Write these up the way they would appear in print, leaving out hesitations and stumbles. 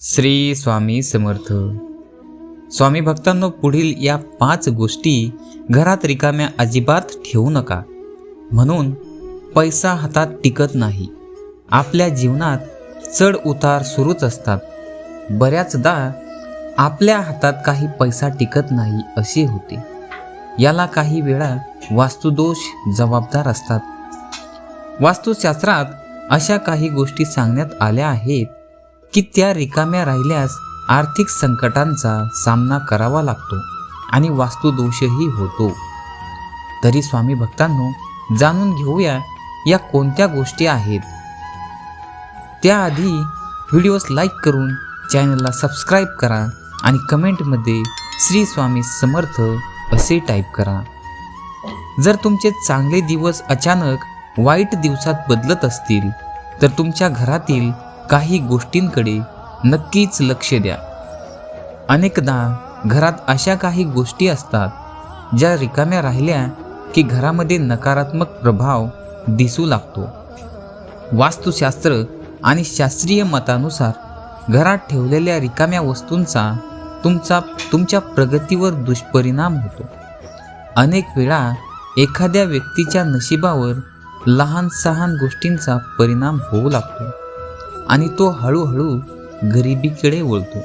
श्री स्वामी समर्थ. स्वामी भक्तांनो, पुढील या 5 गोष्टी घरात रिकाम्या अजिबात ठेवू नका. म्हणून पैसा हातात टिकत नाही. आपल्या जीवनात चढ उतार सुरूच असतात. बऱ्याचदा आपल्या हातात काही पैसा टिकत नाही असे होते. याला काही वेळा वास्तुदोष जबाबदार असतात. वास्तुशास्त्रात अशा काही गोष्टी सांगण्यात आल्या आहेत की त्या रिकाम्या राहिल्यास आर्थिक संकटांचा सामना करावा लागतो आणि वास्तुदोषही होतो. तरी स्वामी भक्तांनो, जाणून घेऊया या कोणत्या गोष्टी आहेत. त्याआधी व्हिडिओस लाईक करून चॅनलला सबस्क्राईब करा आणि कमेंटमध्ये श्री स्वामी समर्थ असे टाईप करा. जर तुमचे चांगले दिवस अचानक वाईट दिवसात बदलत असतील तर तुमच्या घरातील काही गोष्टींकडे नक्कीच लक्ष द्या. अनेकदा घरात अशा काही गोष्टी असतात ज्या रिकाम्या राहिल्या की घरामध्ये नकारात्मक प्रभाव दिसू लागतो. वास्तुशास्त्र आणि शास्त्रीय मतानुसार घरात ठेवलेल्या रिकाम्या वस्तूंचा तुमच्या प्रगतीवर दुष्परिणाम होतो. अनेक वेळा एखाद्या व्यक्तीच्या नशिबावर लहान सहान गोष्टींचा परिणाम होऊ लागतो आणि तो हळूहळू गरिबीकडे वळतो.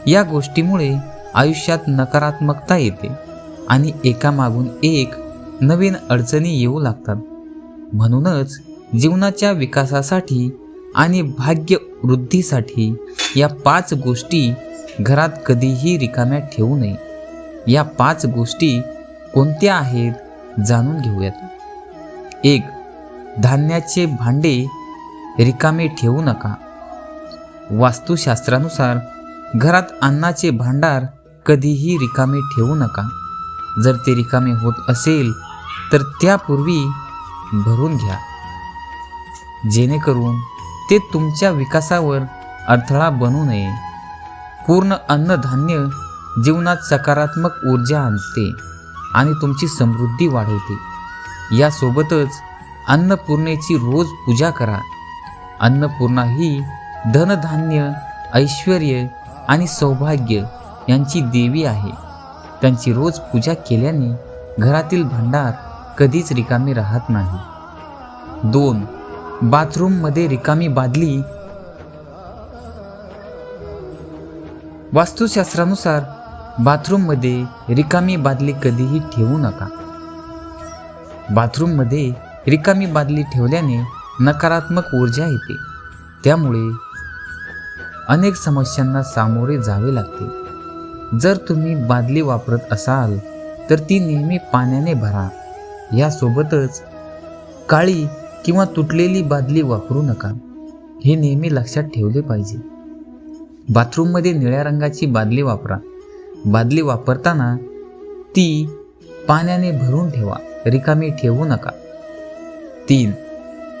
या गोष्टीमुळे आयुष्यात नकारात्मकता येते आणि एकामागून एक नवीन अडचणी येऊ लागतात. म्हणूनच जीवनाच्या विकासासाठी आणि भाग्य वृद्धीसाठी या 5 गोष्टी घरात कधीही रिकाम्या ठेवू नये. या 5 गोष्टी कोणत्या आहेत जाणून घेऊयात. 1. धान्याचे भांडे रिकामे ठेवू नका. वास्तुशास्त्रानुसार घरात अन्नाचे भांडार कधीही रिकामे ठेवू नका. जर ते रिकामे होत असेल तर त्यापूर्वी भरून घ्या, जेणेकरून ते तुमच्या विकासावर अडथळा बनू नये. पूर्ण अन्नधान्य जीवनात सकारात्मक ऊर्जा आणते आणि तुमची समृद्धी वाढवते. यासोबतच अन्नपूर्णेची रोज पूजा करा. अन्नपूर्णा ही धनधान्य, ऐश्वर्य आणि सौभाग्य यांची देवी आहे. त्यांची रोज पूजा केल्याने घरातील भांडार कधीच रिकामी राहत नाही. 2. बाथरूममध्ये रिकामी बादली. वास्तुशास्त्रानुसार बाथरूममध्ये रिकामी बादली कधीही ठेवू नका. बाथरूममध्ये रिकामी बादली ठेवल्याने नकारात्मक ऊर्जा येते. त्यामुळे अनेक समस्यांना सामोरे जावे लागते. जर तुम्ही बादली वापरत असाल तर ती नेहमी पाण्याने भरा. यासोबतच काळी किंवा तुटलेली बादली वापरू नका. हे नेहमी लक्षात ठेवले पाहिजे. बाथरूममध्ये निळ्या रंगाची बादली वापरा. बादली वापरताना ती पाण्याने भरून ठेवा, रिकामी ठेवू नका. 3.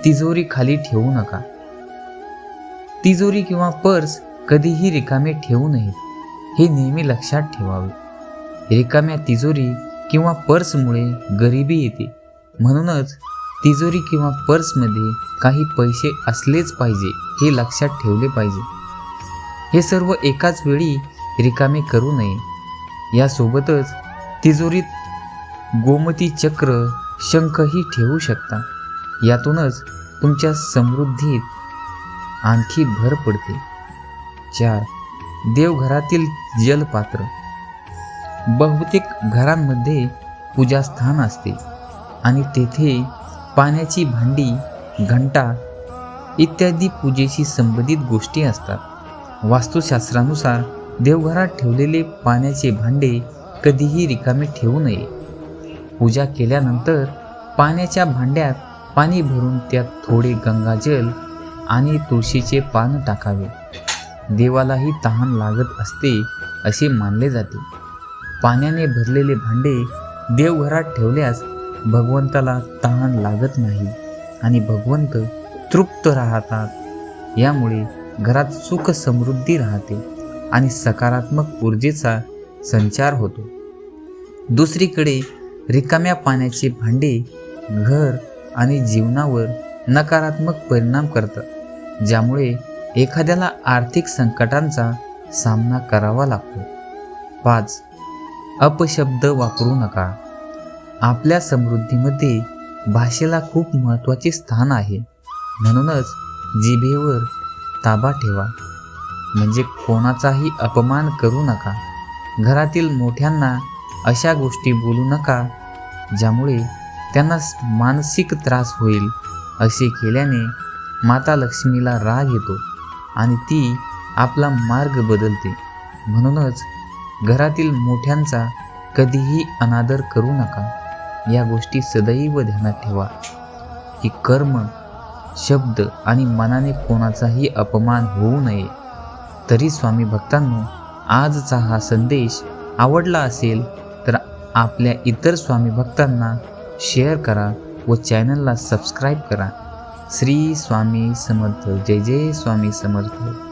तिजोरी खाली ठेवू नका. तिजोरी किंवा पर्स कधीही रिकामे ठेवू नयेत. हे नेहमी लक्षात ठेवावे. रिकाम्या तिजोरी किंवा पर्समुळे गरिबी येते. म्हणूनच तिजोरी किंवा पर्समध्ये काही पैसे असलेच पाहिजे हे लक्षात ठेवले पाहिजे. हे सर्व एकाच वेळी रिकामे करू नये. यासोबतच तिजोरीत गोमती चक्र, शंखही ठेवू शकता. यातूनच तुमच्या समृद्धीत आणखी भर पडते. 4. देवघरातील जलपात्र. बहुतेक घरांमध्ये पूजास्थान असते आणि तेथे पाण्याची भांडी, घंटा इत्यादी पूजेशी संबंधित गोष्टी असतात. वास्तुशास्त्रानुसार देवघरात ठेवलेले पाण्याचे भांडे कधीही रिकामे ठेवू नये. पूजा केल्यानंतर पाण्याच्या भांड्यात पाणी भरून त्यात थोडे गंगाजल आणि तुळशीचे पान टाकावे. देवालाही तहान लागत असते असे मानले जाते. पाण्याने भरलेले भांडे देवघरात ठेवल्यास भगवंताला तहान लागत नाही आणि भगवंत तृप्त राहतात. यामुळे घरात सुख समृद्धी राहते आणि सकारात्मक ऊर्जेचा संचार होतो. दुसरीकडे रिकाम्या पाण्याचे भांडे घर आणि जीवनावर नकारात्मक परिणाम करतात, ज्यामुळे एखाद्याला आर्थिक संकटांचा सामना करावा लागतो. 5. अपशब्द वापरू नका. आपल्या समृद्धीमध्ये भाषेला खूप महत्त्वाचे स्थान आहे. म्हणूनच जिभेवर ताबा ठेवा, म्हणजे कोणाचाही अपमान करू नका. घरातील मोठ्यांना अशा गोष्टी बोलू नका ज्यामुळे त्यांना मानसिक त्रास होईल. असे केल्याने माता लक्ष्मीला राग येतो आणि ती आपला मार्ग बदलते. म्हणूनच घरातील मोठ्यांचा कधीही अनादर करू नका. या गोष्टी सदैव ध्यानात ठेवा की कर्म, शब्द आणि मनाने कोणाचाही अपमान होऊ नये. तरी स्वामी भक्तांनो, आजचा हा संदेश आवडला असेल तर आपल्या इतर स्वामी भक्तांना शेअर करा व चॅनलला सबस्क्राईब करा. श्री स्वामी समर्थ. जय जय स्वामी समर्थ.